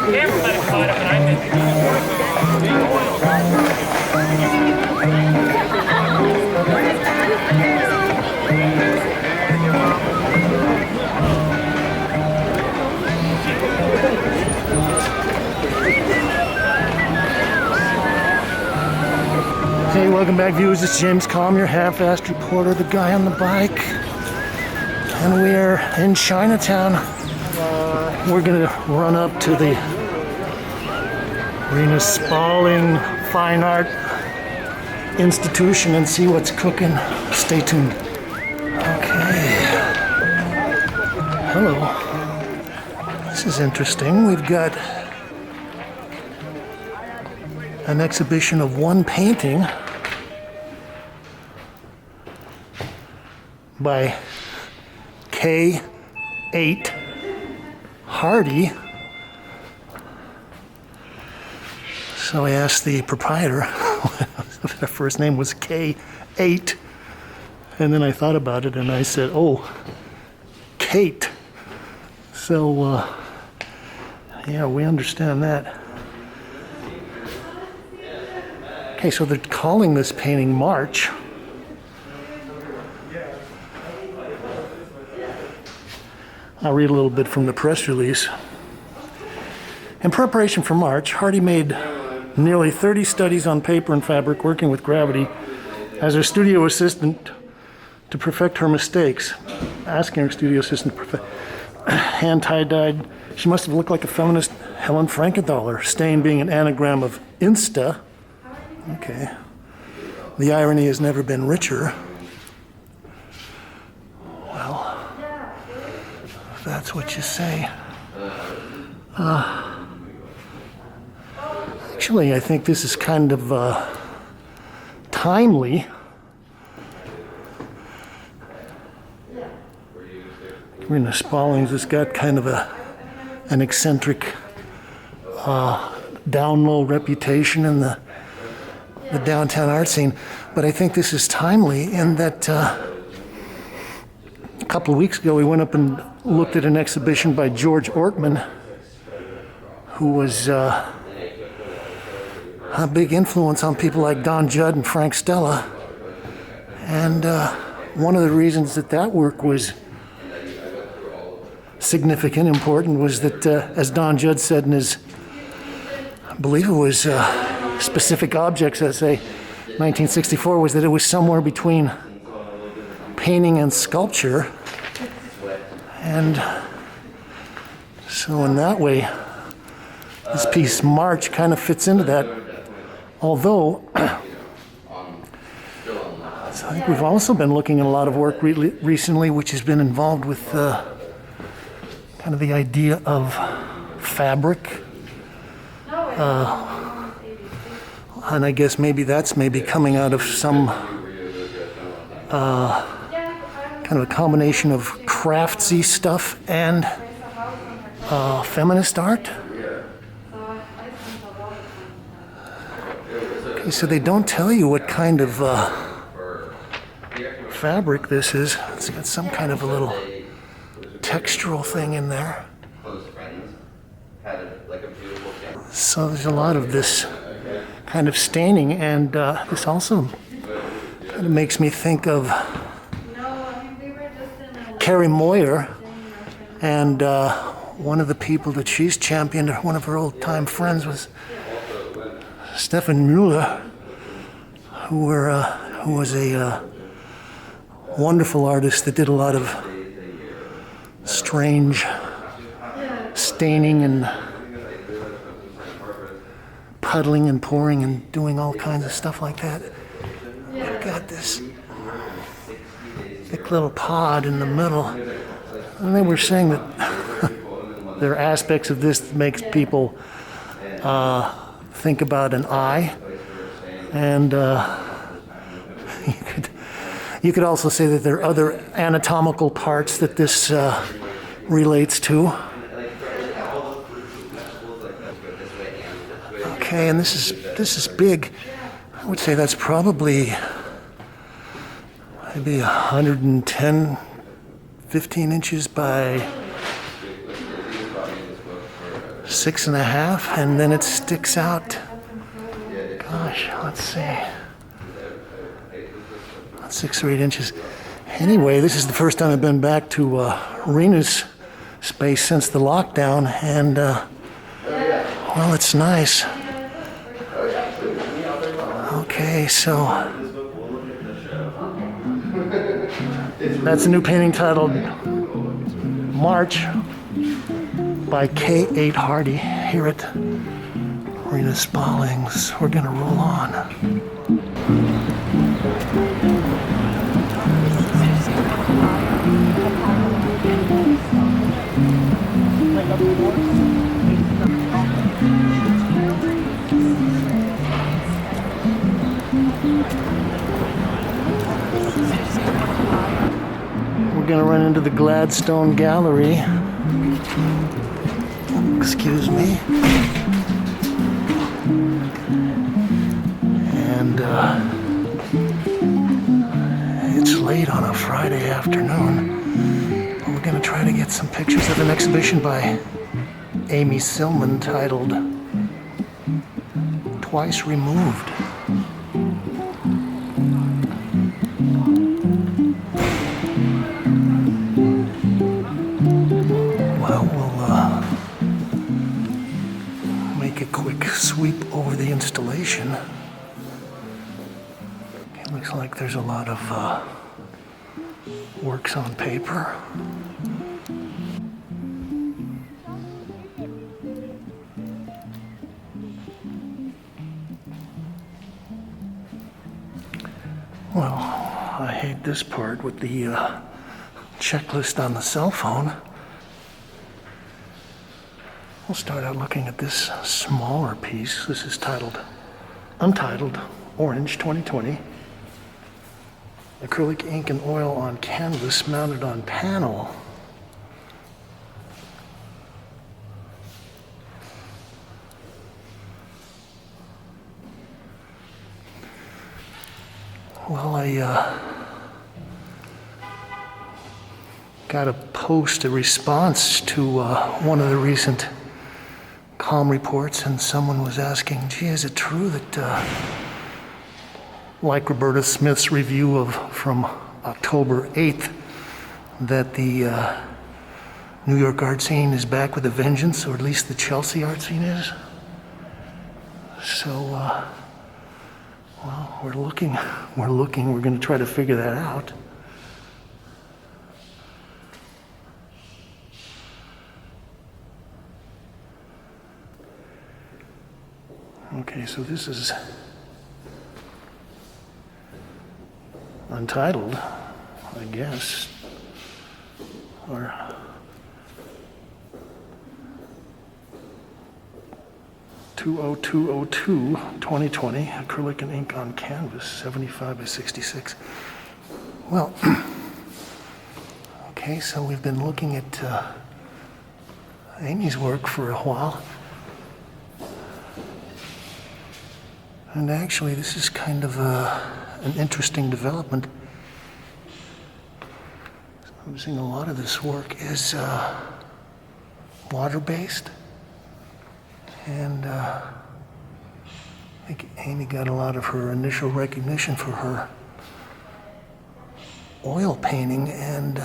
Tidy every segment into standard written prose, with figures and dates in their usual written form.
Hey, welcome back, viewers. It's James Kalm, your half-assed reporter, the guy on the bike. And we're in Chinatown. We're gonna run up to the REENA Spaulding Fine Art Institution and see what's cooking. Stay tuned. Okay. Hello. This is interesting. We've got an exhibition of one painting by K8 Hardy. So I asked the proprietor, her first name was K8, and then I thought about it and I said, oh, Kate. So, yeah, we understand that. Okay, so they're calling this painting March. I'll read a little bit from the press release. In preparation for March, Hardy made nearly 30 studies on paper and fabric, working with gravity as her studio assistant to perfect her mistakes. Asking her studio assistant to perfect. Hand tie-dyed. She must have looked like a feminist Helen Frankenthaler, stain being an anagram of Insta. Okay. The irony has never been richer. Well, if that's what you say. Actually, I think this is kind of timely. REENA Spauldings has got kind of an eccentric down-low reputation in the downtown art scene, but I think this is timely in that a couple of weeks ago we went up and looked at an exhibition by George Ortman, who was a big influence on people like Don Judd and Frank Stella, and one of the reasons that work was significant, important, was that as Don Judd said in his, I believe it was Specific Objects Essay, 1964, was that it was somewhere between painting and sculpture. And so in that way, this piece, March, kind of fits into that. Although, so I think we've also been looking at a lot of work recently which has been involved with kind of the idea of fabric. And I guess maybe that's coming out of some kind of a combination of craftsy stuff and feminist art. Okay, so they don't tell you what kind of fabric this is. It's got some kind of a little textural thing in there. So there's a lot of this kind of staining, and this also kind of makes me think of Carrie Moyer, and one of the people that she's championed, one of her old-time friends, was Stefan Müller, who was a wonderful artist that did a lot of strange staining and puddling and pouring and doing all kinds of stuff like that. I've got this thick little pod in the middle, and they were saying that there are aspects of this that makes people think about an eye, and you could also say that there are other anatomical parts that this relates to. Okay, and this is big. I would say that's probably maybe 110, 15 inches by 6.5, and then it sticks out. Gosh, let's see. 6 or 8 inches. Anyway, this is the first time I've been back to REENA's space since the lockdown, and well, it's nice. Okay, so that's a new painting titled March by K. 8 Hardy here at REENA Spaulding's. We're gonna roll on. We're gonna run into the Gladstone gallery. Excuse me. And it's late on a Friday afternoon. But we're gonna try to get some pictures of an exhibition by Amy Sillman titled Twice Removed. Make a quick sweep over the installation. It looks like there's a lot of works on paper. Well, I hate this part with the checklist on the cell phone. We'll start out looking at this smaller piece. This is Untitled Orange 2020. Acrylic ink and oil on canvas mounted on panel. Well, I got to post a response to one of the recent Kalm reports, and someone was asking, gee, is it true that, like Roberta Smith's review from October 8th, that the New York art scene is back with a vengeance, or at least the Chelsea art scene is? So, well, we're looking, we're going to try to figure that out. Okay, so this is Untitled, I guess, or (2020) acrylic and ink on canvas, 75 by 66. Well, okay, so we've been looking at Amy's work for a while. And actually, this is kind of an interesting development. I'm seeing a lot of this work is water-based. And I think Amy got a lot of her initial recognition for her oil painting, and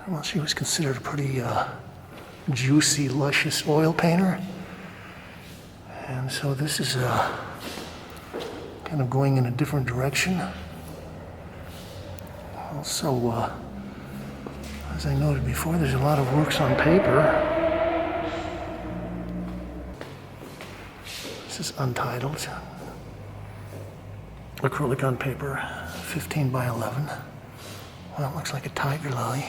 well, she was considered a pretty juicy, luscious oil painter. And so this is kind of going in a different direction. Also, as I noted before, there's a lot of works on paper. This is Untitled. Acrylic on paper, 15 by 11. Well, it looks like a tiger lily.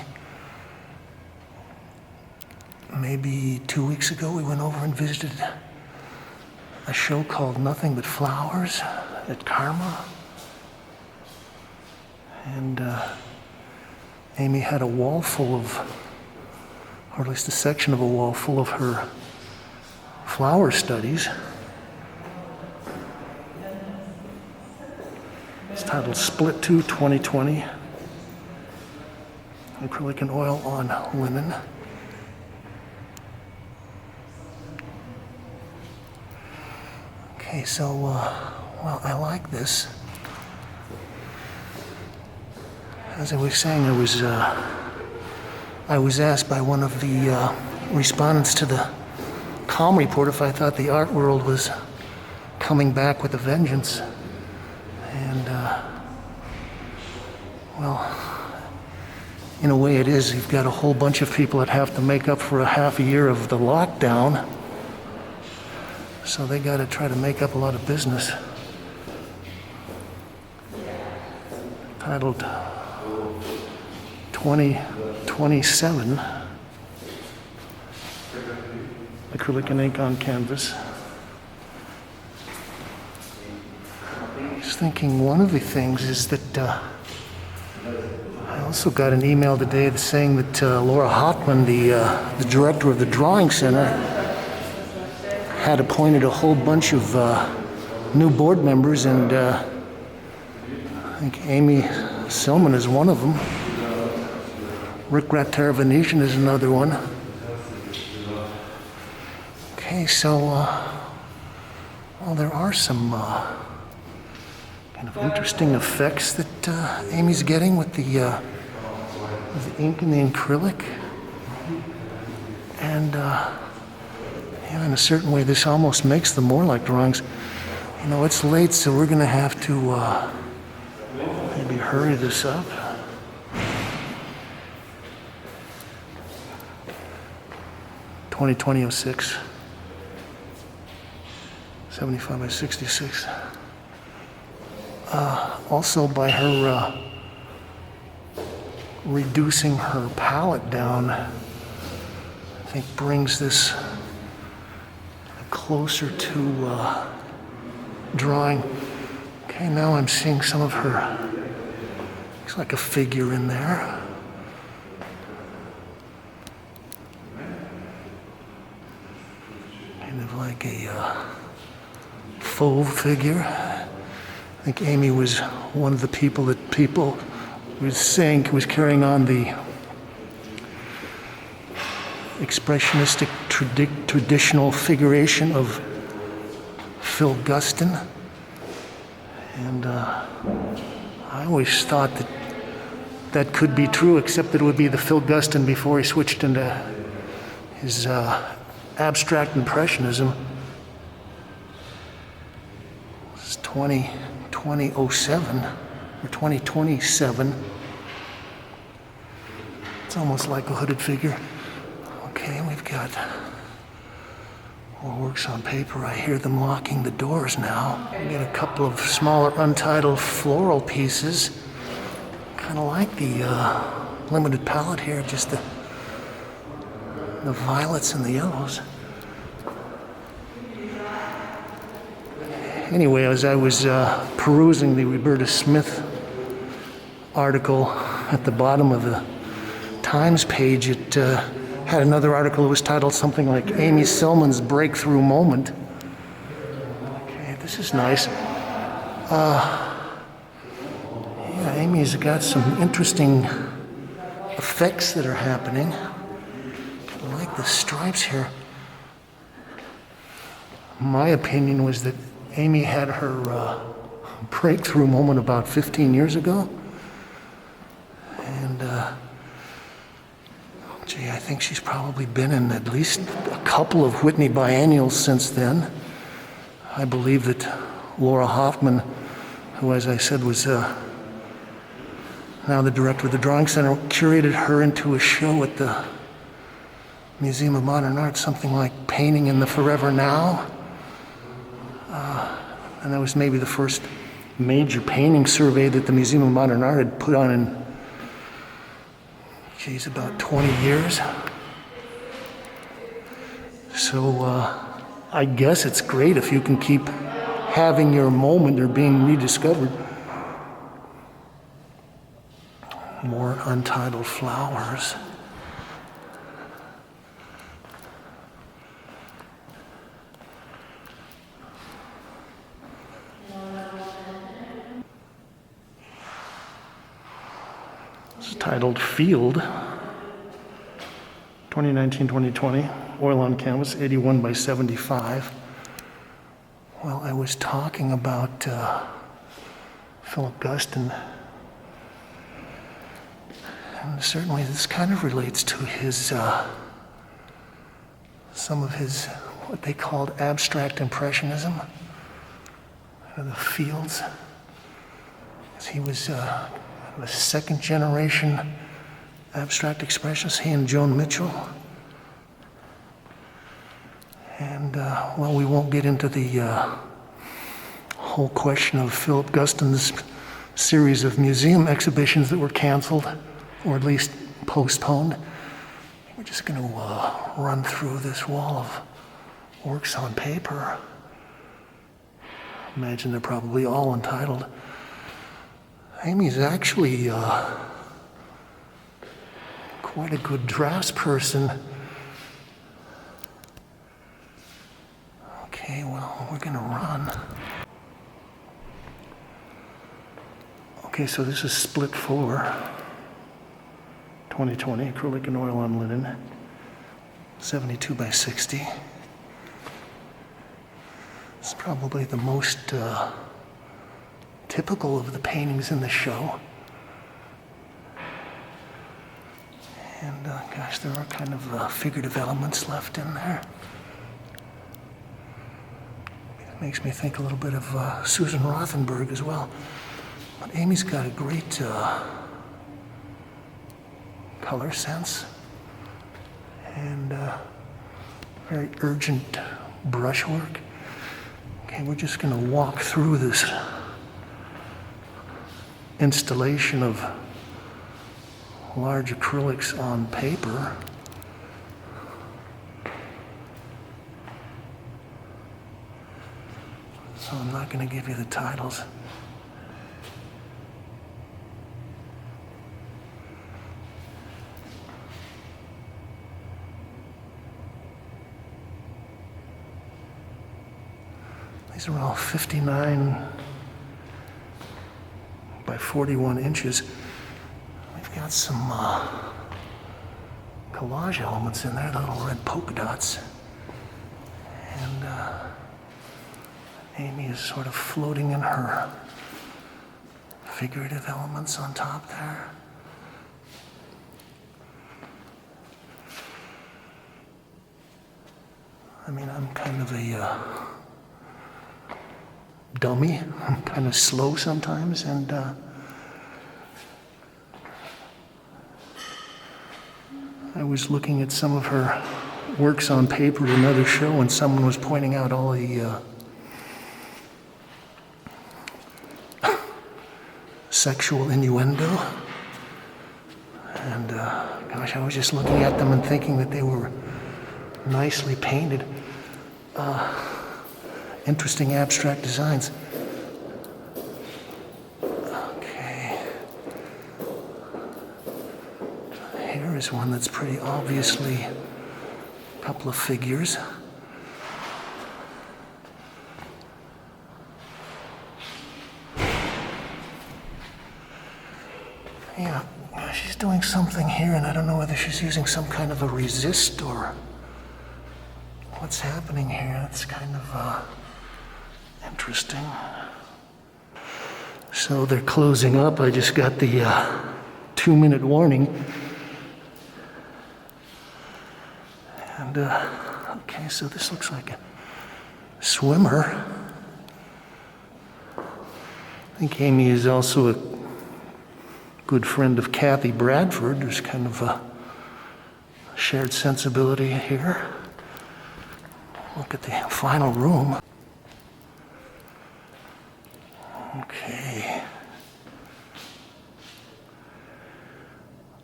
Maybe 2 weeks ago, we went over and visited a show called Nothing But Flowers at Kalm. And Amy had a wall full of, or at least a section of a wall full of her flower studies. It's titled Split 2 2020. Acrylic and oil on linen. Okay, so, well, I like this. As I was saying, I was asked by one of the respondents to the Kalm report if I thought the art world was coming back with a vengeance. And, well, in a way it is. You've got a whole bunch of people that have to make up for a half a year of the lockdown. So they got to try to make up a lot of business. Titled 2027. Acrylic and ink on canvas. I was thinking one of the things is that I also got an email today saying that Laura Hoffman, the director of the Drawing Center, had appointed a whole bunch of new board members, and I think Amy Sillman is one of them. Rick Venetian is another one. Okay, so well, there are some kind of interesting effects that Amy's getting with the ink and the acrylic, and yeah, in a certain way, this almost makes them more like drawings. You know, it's late, so we're going to have to maybe hurry this up. (2020-06) 75 by 66. Also, by her reducing her palette down, I think brings this closer to drawing. Okay, now I'm seeing some of her, looks like a figure in there. Kind of like a faux figure. I think Amy was one of the people that people was saying was carrying on the expressionistic traditional figuration of Phil Guston. And I always thought that that could be true, except that it would be the Phil Guston before he switched into his abstract impressionism. This is 2007 or 2027. It's almost like a hooded figure. Okay, we've got more works on paper. I hear them locking the doors now. We got a couple of smaller untitled floral pieces. Kind of like the limited palette here, just the violets and the yellows. Anyway, as I was perusing the Roberta Smith article at the bottom of the Times page, it had another article that was titled something like Amy Sillman's Breakthrough Moment. Okay, this is nice. Yeah, Amy's got some interesting effects that are happening. I like the stripes here. My opinion was that Amy had her breakthrough moment about 15 years ago. And gee, I think she's probably been in at least a couple of Whitney biennials since then. I believe that Laura Hoffman, who, as I said, was now the director of the Drawing Center, curated her into a show at the Museum of Modern Art, something like Painting in the Forever Now. And that was maybe the first major painting survey that the Museum of Modern Art had put on in, geez, about 20 years. So I guess it's great if you can keep having your moment or being rediscovered. More untitled flowers. It's titled Field, 2019-2020, oil on canvas, 81 by 75. Well, I was talking about Philip Guston, and certainly this kind of relates to his some of his what they called abstract impressionism, the fields. He was a second generation abstract expressionist, he and Joan Mitchell. And well, we won't get into the whole question of Philip Guston's series of museum exhibitions that were canceled, or at least postponed. We're just going to run through this wall of works on paper. Imagine they're probably all entitled. Amy's actually quite a good draftsperson. Okay, well, we're gonna run. Okay, so this is split floor. 2020, acrylic and oil on linen. 72 by 60. It's probably the most typical of the paintings in the show. And gosh, there are kind of figurative elements left in there. It makes me think a little bit of Susan Rothenberg as well. But Amy's got a great color sense and very urgent brushwork. Okay, we're just going to walk through this installation of large acrylics on paper. So I'm not going to give you the titles. These are all 59 by 41 inches. We've got some collage elements in there, little red polka dots. And Amy is sort of floating in her figurative elements on top there. I mean, I'm kind of a dummy. I'm kind of slow sometimes, and I was looking at some of her works on paper at another show, and someone was pointing out all the sexual innuendo. And gosh, I was just looking at them and thinking that they were nicely painted. Interesting abstract designs. Okay. Here is one that's pretty obviously a couple of figures. Yeah, she's doing something here, and I don't know whether she's using some kind of a resist or what's happening here. It's kind of interesting. So they're closing up. I just got the 2-minute warning. And okay, so this looks like a swimmer. I think Amy is also a good friend of Kathy Bradford. There's kind of a shared sensibility here. Look at the final room. Okay.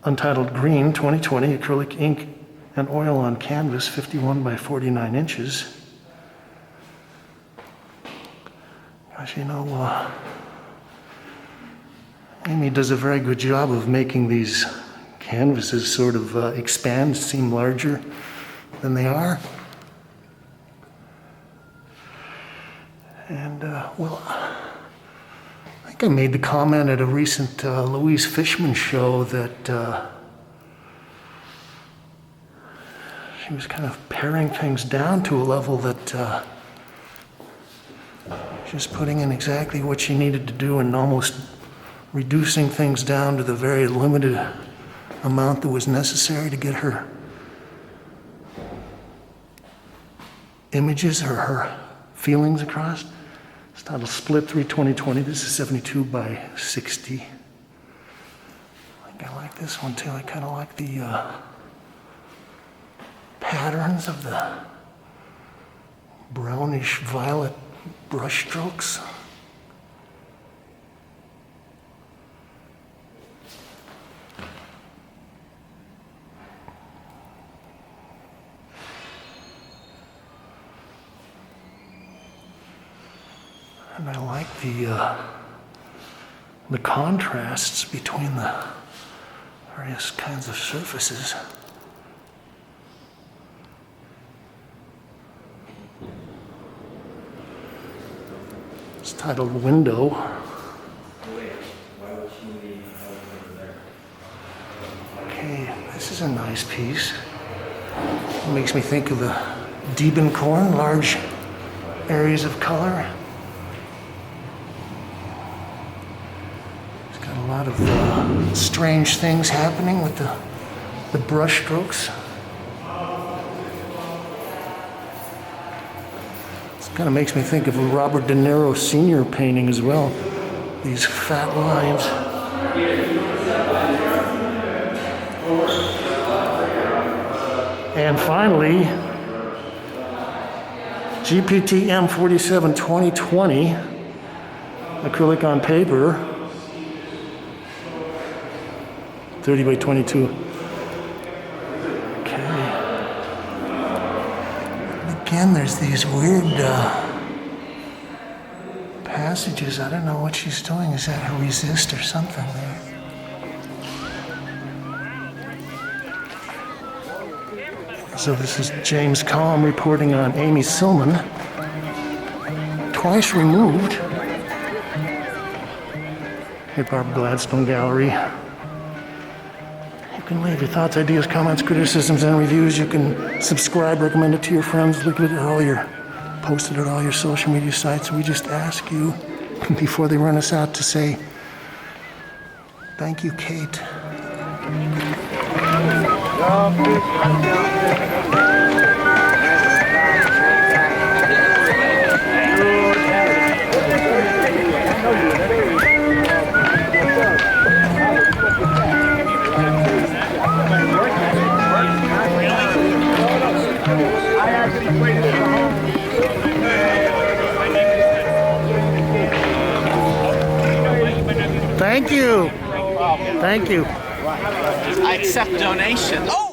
Untitled Green, 2020, acrylic ink and oil on canvas, 51 by 49 inches. Gosh, you know, Amy does a very good job of making these canvases sort of expand, seem larger than they are. And, well, I think I made the comment at a recent Louise Fishman show that she was kind of paring things down to a level that Just putting in exactly what she needed to do and almost reducing things down to the very limited amount that was necessary to get her images or her feelings across. It's titled Split 3/2020. This is 72 by 60. I like this one too. I kind of like the patterns of the brownish violet brush strokes. And I like the contrasts between the various kinds of surfaces. It's titled Window. Okay, this is a nice piece. It makes me think of the Diebenkorn, large areas of color. It's got a lot of strange things happening with the brush strokes. Kind of makes me think of a Robert De Niro Sr. painting as well. These fat lines. And finally, GPT M47 2020, acrylic on paper, 30 by 22. Again, there's these weird passages. I don't know what she's doing. Is that her resist or something there? So this is James Kalm reporting on Amy Sillman, twice removed at Barbara Gladstone Gallery. You can leave your thoughts, ideas, comments, criticisms, and reviews. You can subscribe, recommend it to your friends, look at it post it at all your social media sites. We just ask you, before they run us out, to say, thank you, Kate. Thank you. Thank you. I accept donations. Oh!